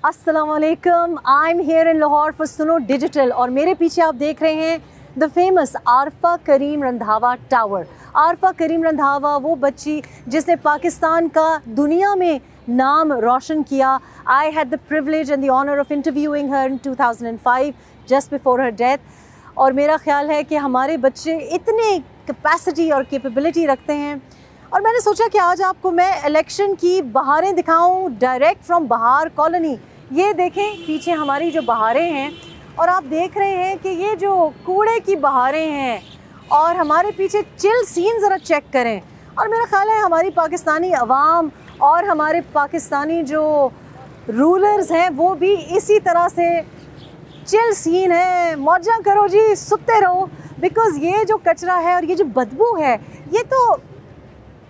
अस्सलामुअलैकुम, I am here in Lahore for Suno digital और मेरे पीछे आप देख रहे हैं the famous Arfa Karim Randhawa tower. Arfa Karim Randhawa वो बच्ची जिसने पाकिस्तान का दुनिया में नाम रोशन किया। I had the privilege and the honour of interviewing her in 2005 just before her death. और मेरा ख्याल है कि हमारे बच्चे इतने कैपेसिटी और कैपेबिलिटी रखते हैं और मैंने सोचा कि आज आपको मैं इलेक्शन की बहारें दिखाऊं डायरेक्ट फ्रॉम बहार कॉलोनी। ये देखें पीछे हमारी जो बहारें हैं और आप देख रहे हैं कि ये जो कूड़े की बहारें हैं और हमारे पीछे चिल सीन ज़रा चेक करें। और मेरा ख्याल है हमारी पाकिस्तानी अवाम और हमारे पाकिस्तानी जो रूलर्स हैं वो भी इसी तरह से चिल सीन है। मौजा करो जी, सुते रहो, बिकॉज़ ये जो कचरा है और ये जो बदबू है ये तो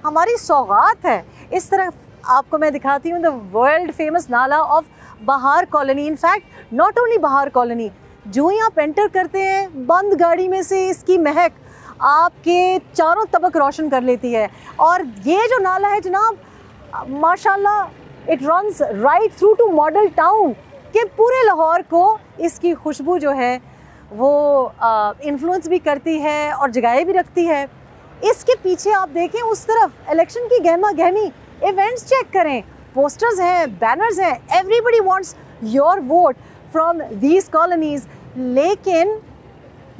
हमारी सौगात है। इस तरह आपको मैं दिखाती हूँ द वर्ल्ड फेमस नाला ऑफ बहार कॉलोनी। इनफैक्ट नॉट ओनली बहार कॉलोनी, जो ही आप एंटर करते हैं बंद गाड़ी में से इसकी महक आपके चारों तबक रोशन कर लेती है। और ये जो नाला है जनाब, माशाल्लाह it runs right through to Model Town के पूरे लाहौर को इसकी खुशबू जो है वो इन्फ्लुएंस भी करती है और जगाए भी रखती है। इसके पीछे आप देखें उस तरफ इलेक्शन की गहमा गहमी, इवेंट्स चेक करें, पोस्टर्स हैं, बैनर्स हैं, everybody wants your vote from these colonies, लेकिन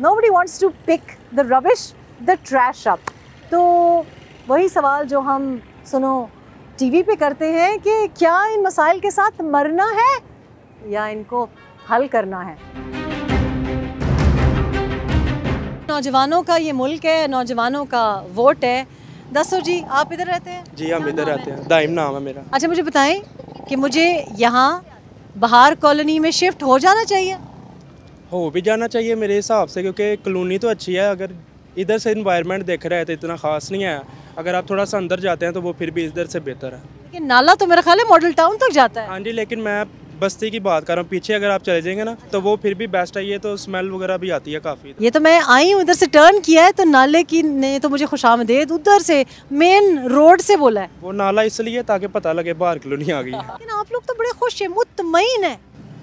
nobody wants to pick the rubbish, the trash up. तो वही सवाल जो हम सुनो टीवी पे करते हैं कि क्या इन मसाइल के साथ मरना है या इनको हल करना है। नौजवानों का ये मुल्क है, नौजवानों का वोट है। दसो जी, आप इधर रहते हैं? जी हम इधर रहते हैं, दाइम नाम है मेरा। अच्छा, मुझे बताएं कि मुझे यहाँ बहार कॉलोनी में शिफ्ट हो जाना चाहिए? हो भी जाना चाहिए मेरे हिसाब से, क्योंकि कॉलोनी तो अच्छी है। अगर इधर से इन्वायरमेंट देख रहे हैं तो इतना ख़ास नहीं है। अगर आप थोड़ा सा अंदर जाते हैं तो वो फिर भी इधर से बेहतर है। लेकिन नाला तो मेरा ख्याल है मॉडल टाउन तक जाता है। हाँ जी, लेकिन मैं बस्ती की बात कर रहा हूँ। पीछे अगर आप चले जाएंगे ना तो वो फिर भी बेस्ट है। ये तो स्मेल वगैरह भी आती है काफ़ी। ये तो मैं आई हूँ, इधर से टर्न किया है तो नाले की ने तो मुझे खुशामदीद उधर से मेन रोड से बोला है। वो नाला इसलिए ताकि पता लगे बाहर कॉलोनी आ गई है। लेकिन आप लोग तो बड़े खुश है, मुतमईन है,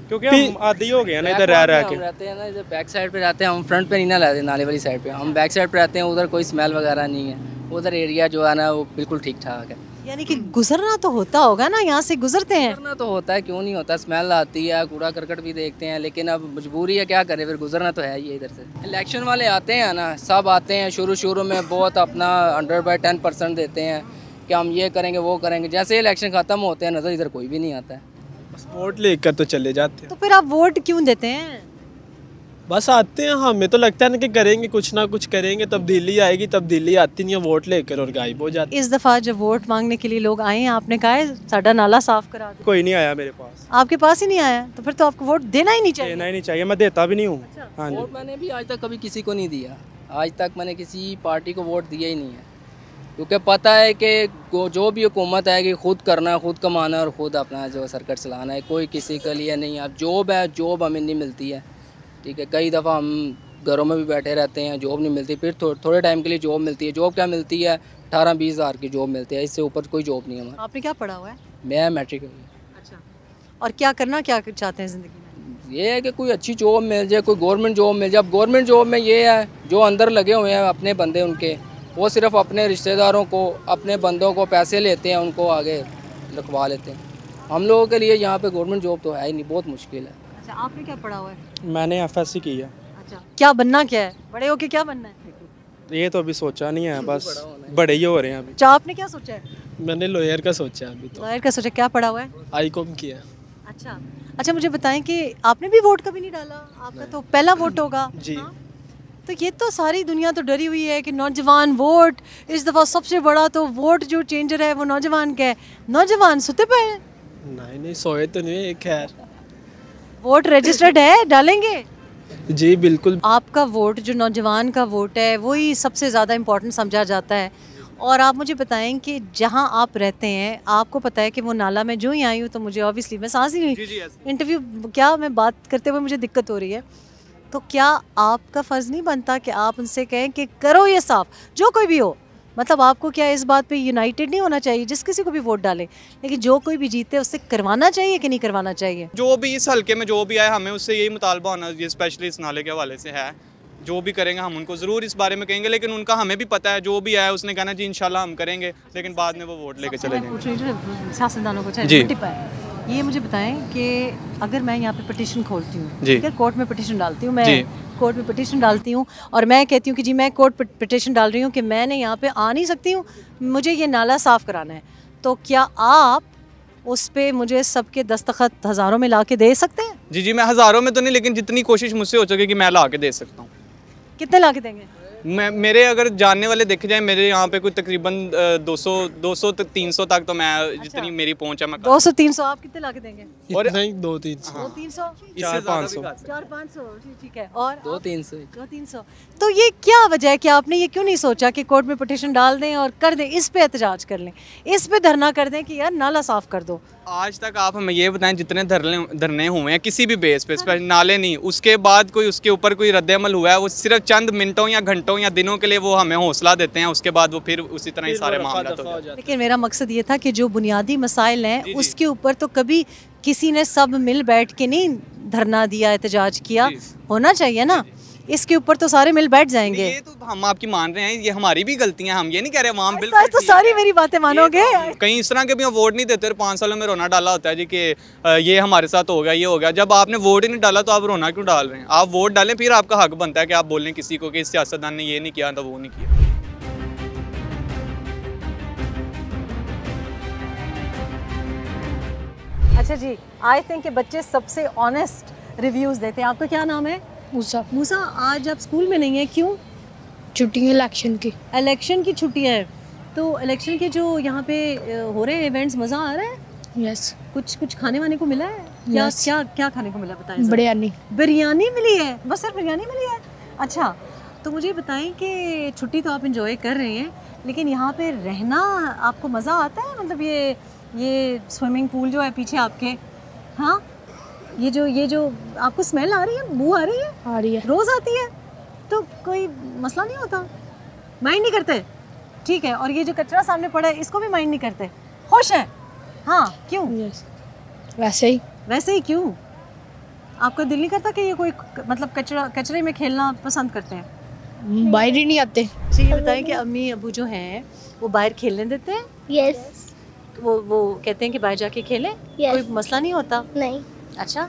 क्योंकि हम आदी हो गए हैं ना इधर रह के। रहते हैं ना इधर बैक साइड पे रहते हैं हम, फ्रंट पे नहीं ना रहते, नाले वाली साइड पे हम बैक साइड पे रहते हैं। उधर कोई स्मेल वगैरह नहीं है, उधर एरिया जो है ना वो बिल्कुल ठीक ठाक है। यानी कि गुजरना तो होता होगा ना, यहाँ से गुजरते हैं? गुजरना तो होता है, क्यों नहीं होता। स्मेल आती है, कूड़ा करकट भी देखते हैं, लेकिन अब मजबूरी है, क्या करें, फिर गुजरना तो है ही इधर से। इलेक्शन वाले आते हैं ना, सब आते हैं शुरू में बहुत अपना 100/10% देते हैं कि हम ये करेंगे वो करेंगे। जैसे इलेक्शन ख़त्म होते हैं नज़र इधर कोई भी नहीं आता है, बस वोट लेकर तो चले जाते हैं। तो फिर आप वोट क्यों देते हैं? बस आते हैं, हमें तो लगता है ना कि करेंगे, कुछ ना कुछ करेंगे, तब्दीली आएगी। तब्दीली आती नहीं है, वोट लेकर और गायब हो जाती है। इस दफ़ा जब वोट मांगने के लिए लोग आए हैं, आपने कहा है साडा नाला साफ करा दो। कोई नहीं आया मेरे पास। आपके पास ही नहीं आया तो फिर तो आपको वोट देना ही नहीं चाहिए। देना ही नहीं चाहिए, मैं देता भी नहीं हूँ। हाँ जी, वोट मैंने भी आज तक कभी किसी को नहीं दिया। आज तक मैंने किसी पार्टी को वोट दिया ही नहीं है, क्योंकि पता है कि जो भी हुकूमत आएगी खुद करना, खुद कमाना और ख़ुद अपना जो सरकट चलाना है। कोई किसी के लिए नहीं। अब जॉब है, जॉब हमें नहीं मिलती है, ठीक है। कई दफ़ा हम घरों में भी बैठे रहते हैं, जॉब नहीं मिलती। फिर थोड़े टाइम के लिए जॉब मिलती है। जॉब क्या मिलती है? 18-20 हज़ार की जॉब मिलती है, इससे ऊपर कोई जॉब नहीं है हमारा। आपने क्या पढ़ा हुआ है? मैं मैट्रिक। अच्छा, और क्या करना क्या चाहते हैं ज़िंदगी में? ये है कि कोई अच्छी जॉब मिल जाए, कोई गवर्नमेंट जॉब मिल जाए। अब गवर्नमेंट जॉब में ये है, जो अंदर लगे हुए हैं अपने बंदे, उनके वो सिर्फ अपने रिश्तेदारों को, अपने बंदों को पैसे लेते हैं, उनको आगे रखवा लेते हैं। हम लोगों के लिए यहाँ पे गवर्नमेंट जॉब तो है ही नहीं, बहुत मुश्किल है। अच्छा, आपने क्या पढ़ा हुआ है? मैंने FSC की है। अच्छा, क्या बनना क्या है? बड़े होके क्या बनना है? ये तो अभी सोचा नहीं है, बस बड़े ही हो रहे हैं अभी। अच्छा, आपने क्या सोचा है? मैंने लॉयर का सोचा है अभी तो। लॉयर का सोचा। क्या पढ़ा हुआ है? ICOM किया। अच्छा अच्छा, मुझे बताएं कि आपने भी वोट कभी नहीं डाला? आपका तो पहला वोट होगा जी। हाँ? तो ये तो सारी दुनिया तो डरी हुई है कि नौजवान वोट, इस दफ़ा सबसे बड़ा तो वोट जो चेंजर है वो नौजवान का है। नौजवान सुते पे हैं? नहीं सोए तो नहीं, खैर। वोट रजिस्टर्ड है, डालेंगे? जी बिल्कुल। आपका वोट जो नौजवान का वोट है वही सबसे ज़्यादा इम्पोर्टेंट समझा जाता है। और आप मुझे बताएं कि जहां आप रहते हैं, आपको पता है कि वो नाला में जो ही आई हूँ तो मुझे ऑब्वियसली मैं सांस ही नहीं, इंटरव्यू क्या मैं बात करते हुए मुझे दिक्कत हो रही है, तो क्या आपका फ़र्ज़ नहीं बनता कि आप उनसे कहें कि करो ये साफ़, जो कोई भी हो, मतलब आपको क्या इस बात पे यूनाइटेड नहीं होना चाहिए, जिस किसी को भी वोट डालें, लेकिन जो कोई भी जीते उससे करवाना चाहिए कि नहीं करवाना चाहिए? जो भी इस हल्के में जो भी आए हमें उससे यही मुतालबा होना ये स्पेशली इस नाले के हवाले से है। जो भी करेंगे हम उनको ज़रूर इस बारे में कहेंगे, लेकिन उनका हमें भी पता है, जो भी आया उसने कहना जी इंशाल्लाह हम करेंगे, लेकिन बाद में वो वोट लेके चले जाएंगे। सियासतदानों को जी। ये मुझे बताएं कि अगर मैं यहाँ पे पिटीशन खोलती हूँ, जी। ठीक है, कोर्ट में पिटीशन डालती हूँ, मैं जी। कोर्ट में पिटीशन डालती हूँ और मैं कहती हूँ कि जी मैं कोर्ट पिटीशन डाल रही हूँ कि मैंने यहाँ पे आ नहीं सकती हूँ, मुझे ये नाला साफ़ कराना है, तो क्या आप उस पे मुझे सबके दस्तखत हज़ारों में ला के दे सकते हैं? जी जी, मैं हज़ारों में तो नहीं, लेकिन जितनी कोशिश मुझसे हो सके कि मैं ला के दे सकता हूँ। कितने ला के देंगे? मैं मेरे अगर जानने वाले देखे जाए मेरे यहाँ पे कोई तकरीबन 200 तक 300 तक तो मैं जितनी मेरी पहुँच है मैं 200-300 आप कितने ला के देंगे? और इतना ही 200-300। 200-300? 400-500। 400-500, ठीक है। और 200-300 200-300। तो ये क्या वजह है कि आपने ये क्यों नहीं सोचा कि कोर्ट में पिटीशन डाल दें और कर दें, इस पे एहतजाज कर लें, इस पे धरना कर दें कि यार नाला साफ़ कर दो? आज तक आप हमें ये बताएं जितने धरने हुए हैं किसी भी बेस पे नाले नहीं, उसके बाद कोई उसके ऊपर कोई रद्द-ए-अमल हुआ है, वो सिर्फ चंद मिनटों या घंटों या दिनों के लिए वो हमें हौसला देते हैं, उसके बाद वो फिर उसी तरह ही सारे मामला हो जाते हैं। लेकिन मेरा मकसद ये था कि जो बुनियादी मसाइल हैं उसके ऊपर तो कभी किसी ने सब मिल बैठ के नहीं धरना दिया, एहतजाज किया, होना चाहिए ना, इसके ऊपर तो सारे मिल बैठ जाएंगे। ये तो हम आपकी मान रहे हैं, ये हमारी भी गलतियां, हम ये नहीं कह रहे हम आज बिल्कुल तो सारी मेरी बातें मानोगे? कहीं इस तरह के भी हम वोट नहीं देते और 5 सालों में रोना डाला होता है जी कि ये हमारे साथ हो गया, ये हो गया। जब आपने वोट ही नहीं डाला तो आप रोना क्यों डाल रहे हैं? आप वोट डालें, फिर आपका हक बनता है कि आप बोलें किसी को कि इस सियासतदान ने ये नहीं किया तो वो नहीं किया। अच्छा जी, आई थिंक कि बच्चे सबसे ऑनेस्ट रिव्यूज़ देते हैं। आपका क्या नाम है? मूसा। मूसा, आज आप स्कूल में नहीं है, क्यों? छुट्टियाँ इलेक्शन की। इलेक्शन की छुट्टियाँ हैं, तो इलेक्शन के जो यहाँ पे हो रहे हैं इवेंट्स, मज़ा आ रहा है? यस। कुछ खाने वाने को मिला है? क्या Yes. क्या क्या खाने को मिला, बताएं ज़रा। बिरयानी। बिरयानी मिली है? बस सिर्फ बिरयानी मिली है? अच्छा, तो मुझे बताएं कि छुट्टी तो आप इंजॉय कर रहे हैं, लेकिन यहाँ पे रहना आपको मज़ा आता है? मतलब ये स्विमिंग पूल जो है पीछे आपके, हाँ, ये जो आपको स्मेल आ रही है, बू आ रही है? आ रही है। रोज़ आती है, तो कोई मसला नहीं होता? माइंड नहीं करते? ठीक है। और ये जो कचरा सामने पड़ा है इसको भी माइंड नहीं करते? खुश हैं? हाँ, क्यों? यस। वैसे ही क्यों? आपका दिल नहीं करता कि ये कोई मतलब कचरे में खेलना पसंद करते हैं? बाहर ही नहीं आते। जी, ये बताएं कि अम्मी अबू जो हैं वो बाहर खेलने देते हैं? यस। वो कहते हैं कि बाहर जाके खेलें? Yes. कोई मसला नहीं होता? नहीं। अच्छा,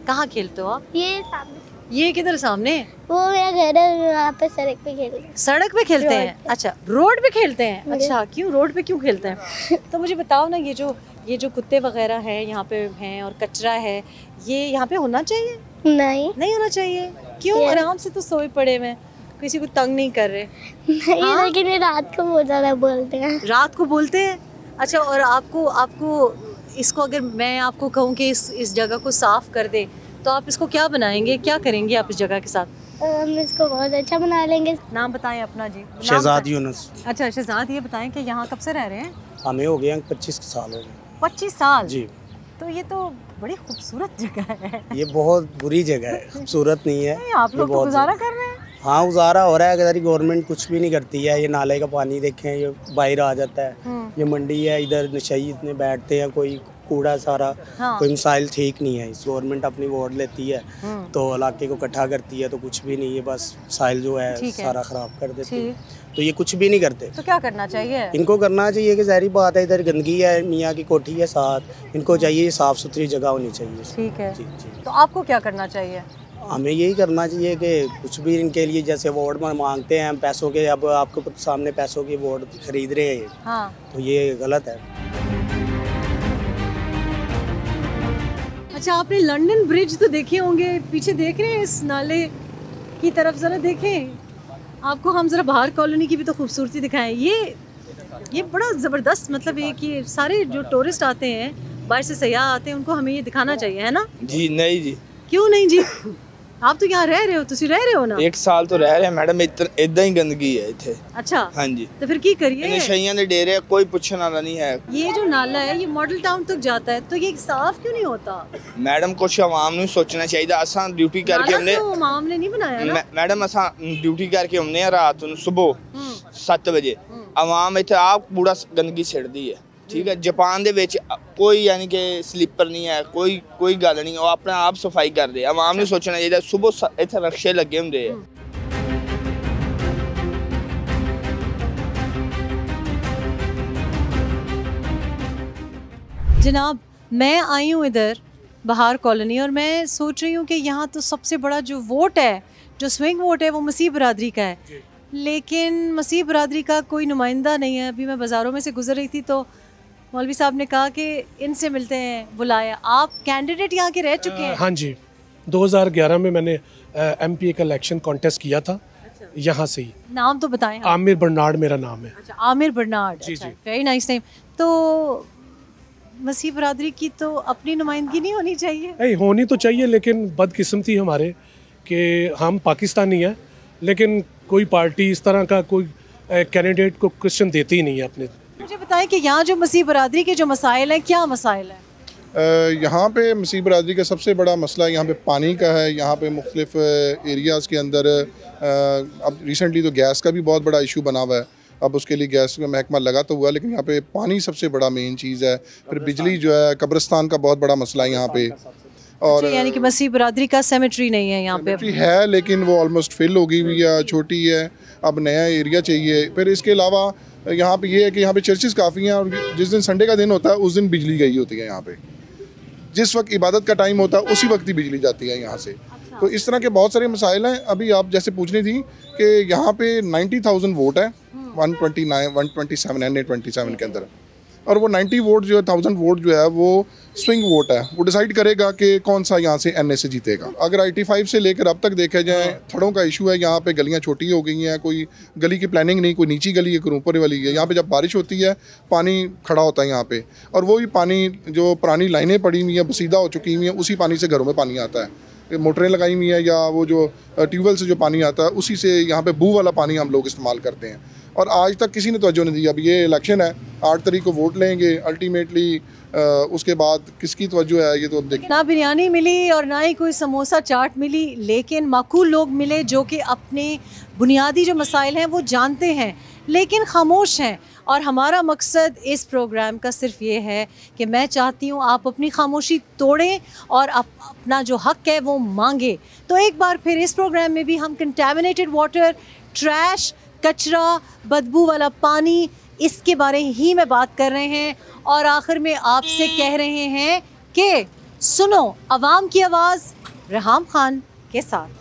कहाँ खेलते हो आप? ये सामने ये किधर सामने? वो मेरा घर है, वहाँ पे सड़क पे खेलते हैं। सड़क पे खेलते रोड हैं? पे। अच्छा, रोड पे खेलते हैं? Yes. अच्छा, क्यों रोड पे क्यों खेलते हैं? तो मुझे बताओ ना, ये जो कुत्ते वगैरह हैं यहाँ पे हैं और कचरा है, ये यहाँ पे होना चाहिए? नहीं होना चाहिए? क्यों? Yes. आराम से तो सोए पड़े हुए हैं, किसी को तंग नहीं कर रहे। नहीं, हाँ? लेकिन ये रात को बहुत ज़्यादा बोलते हैं। रात को बोलते हैं? अच्छा, और आपको इसको अगर मैं आपको कहूँ कि इस जगह को साफ़ कर दे, तो आप इसको क्या बनाएंगे, क्या करेंगे आप इस जगह के साथ? हम इसको बहुत अच्छा बना लेंगे। नाम बताएं अपना जी। शहजाद यूनुस। अच्छा, शहजाद, ये बताएं कि यहाँ कब से रह रहे हैं? हमें हो गए 25 साल हो गए। 25 साल? जी। तो ये तो बड़ी खूबसूरत जगह है। ये बहुत बुरी जगह है, खूबसूरत नहीं है। नहीं, आप लोग तो गुजारा कर रहे हैं। हाँ, गुजारा हो रहा है, अगर गवर्नमेंट कुछ भी नहीं करती है। ये नाले का पानी देखें, ये बाहर आ जाता है। ये मंडी है, इधर नशई इतने बैठते हैं, कोई कूड़ा सारा, हाँ। कोई मिसाइल ठीक नहीं है। इस गवर्नमेंट अपनी वोट लेती है तो इलाके को इकट्ठा करती है, तो कुछ भी नहीं है, बस मिसाइल जो है सारा ख़राब कर देती है। तो ये कुछ भी नहीं करते। तो क्या करना चाहिए इनको? करना चाहिए कि ज़ाहिर बात है, इधर गंदगी है, मियाँ की कोठी है साथ, इनको चाहिए साफ़ सुथरी जगह होनी चाहिए। ठीक है। जी जी। तो आपको क्या करना चाहिए? हमें यही करना चाहिए कि कुछ भी इनके लिए, जैसे वोट मांगते हैं पैसों के, अब आपके सामने पैसों के वोट खरीद रहे हैं, हाँ। तो ये गलत है। अच्छा, आपने लंदन ब्रिज तो देखे होंगे, पीछे देख रहे हैं इस नाले की तरफ, ज़रा देखें। आपको हम ज़रा बाहर कॉलोनी की भी तो खूबसूरती दिखाएं। ये बड़ा ज़बरदस्त, मतलब ये कि सारे जो टूरिस्ट आते हैं, बाहर से सयाह आते हैं, उनको हमें ये दिखाना चाहिए, है ना? जी नहीं जी। क्यों नहीं जी? आप तो यहाँ रह रहे हो, तुसी रह रहे हो ना? 1 साल तो रह रहे हैं मैडम, इतना ही गंदगी है इत्थे। अच्छा, हाँ जी। तो फिर की करिए? नशइयां दे डेरे, कोई पूछने वाला नहीं है। ये जो नाला है ये मॉडल टाउन तक जाता है, तो ये साफ क्यों नहीं होता? मैडम कुछ आवाम नूं सोचना चाहिए। असां ड्यूटी करके हमने, नाला तो मामले नहीं बनाया ना? मैडम असां ड्यूटी करके हमने रात नूं सुबह 7 बजे ਆਵਾਮ ਇੱਥੇ ਆਪ ਕੂੜਾ ਗੰਦਗੀ ਸਿੱਟਦੀ ਹੈ ਠੀਕ ਹੈ ਜਾਪਾਨ ਦੇ ਵਿੱਚ ਕੋਈ ਯਾਨੀ ਕਿ ਸਲੀਪਰ ਨਹੀਂ ਹੈ ਕੋਈ ਗੱਲ ਨਹੀਂ ਉਹ ਆਪਣਾ ਆਪ ਸਫਾਈ ਕਰਦੇ ਆਵਾਮ ਨੂੰ ਸੋਚਣਾ ਚਾਹੀਦਾ ਸਵੇਰ ਇੱਥੇ ਰਕਸ਼ੇ ਲੱਗੇ ਹੁੰਦੇ ਆ जनाब मैं आई हूँ इधर बहार कॉलोनी और मैं सोच रही हूँ कि यहाँ तो सबसे बड़ा जो वोट है जो स्विंग वोट है वो मसीह बरादरी का है लेकिन मसीह बरादरी का कोई नुमाइंदा नहीं है। अभी मैं बाज़ारों में से गुजर रही थी तो मौलवी साहब ने कहा कि इनसे मिलते हैं बुलाया। आप कैंडिडेट यहाँ के रह चुके हैं? हाँ जी 2011 में मैंने MP का इलेक्शन कॉन्टेस्ट किया था। अच्छा। यहाँ से ही। नाम तो बताएं। आमिर बर्नार्ड मेरा नाम है। अच्छा आमिर बर्नार्ड जी जी वेरी नाइस नेम। तो मसीह बरादरी की तो अपनी नुमाइंदगी नहीं होनी चाहिए? नहीं होनी तो चाहिए लेकिन बदकिस्मती हमारे कि हम पाकिस्तानी हैं लेकिन कोई पार्टी इस तरह का कोई कैंडिडेट को क्वेश्चन देती ही नहीं है अपने। मुझे बताएं कि यहाँ जो मसीह बरादरी के जो मसाइल हैं क्या मसाइल हैं? यहाँ पे मसीह बरादरी का सबसे बड़ा मसला यहाँ पे पानी का है। यहाँ पे मुख्तलिफ एरियाज़ के अंदर अब रिसेंटली तो गैस का भी बहुत बड़ा इशू बना हुआ है। अब उसके लिए गैस का महकमा लगा तो हुआ लेकिन यहाँ पे पानी सबसे बड़ा मेन चीज़ है। फिर बिजली जो है कब्रिस्तान का बहुत बड़ा मसला है यहाँ पे। और यानी कि मसीह बरादरी का सेमेट्री नहीं है यहाँ पे? है लेकिन वो ऑलमोस्ट फिल हो गई हुई है, छोटी है, अब नया एरिया चाहिए। फिर इसके अलावा यहाँ पे ये है कि यहाँ पे चर्चेज़ काफ़ी हैं और जिस दिन संडे का दिन होता है उस दिन बिजली गई होती है यहाँ पे। जिस वक्त इबादत का टाइम होता है उसी वक्त ही बिजली जाती है यहाँ से। तो इस तरह के बहुत सारे मसाइल हैं। अभी आप जैसे पूछ रही थी कि यहाँ पे 90,000 वोट है 127 एंड 27 के अंदर और वो 90 वोट जो है 1000 वोट जो है वो स्विंग वोट है। वो डिसाइड करेगा कि कौन सा यहाँ से NA से जीतेगा। अगर 85 से लेकर अब तक देखा जाए थड़ों का इशू है। यहाँ पे गलियाँ छोटी हो गई हैं, कोई गली की प्लानिंग नहीं, कोई नीची गली है कोई ऊपर वाली है। यहाँ पे जब बारिश होती है पानी खड़ा होता है यहाँ पे और वही पानी जो पुरानी लाइनें पड़ी हुई हैं बसीदा हो चुकी हुई हैं उसी पानी से घरों में पानी आता है। मोटरें लगाई हुई हैं या वो जो ट्यूबवेल से जो पानी आता है उसी से यहाँ पे बू वाला पानी हम लोग इस्तेमाल करते हैं और आज तक किसी ने तवज्जो नहीं दी। अब ये इलेक्शन है 8 तारीख को वोट लेंगे अल्टीमेटली उसके बाद किसकी तवज्जो है ये तो अब देखिए। ना बिरयानी मिली और ना ही कोई समोसा चाट मिली लेकिन माकूल लोग मिले जो कि अपने बुनियादी जो मसाइल हैं वो जानते हैं लेकिन खामोश हैं। और हमारा मकसद इस प्रोग्राम का सिर्फ ये है कि मैं चाहती हूँ आप अपनी खामोशी तोड़ें और अपना जो हक़ है वो मांगे। तो एक बार फिर इस प्रोग्राम में भी हम कंटेमिनेटेड वाटर, ट्रैश, कचरा, बदबू वाला पानी इसके बारे ही में बात कर रहे हैं और आखिर में आपसे कह रहे हैं कि सुनो अवाम की आवाज़ रेहाम खान के साथ।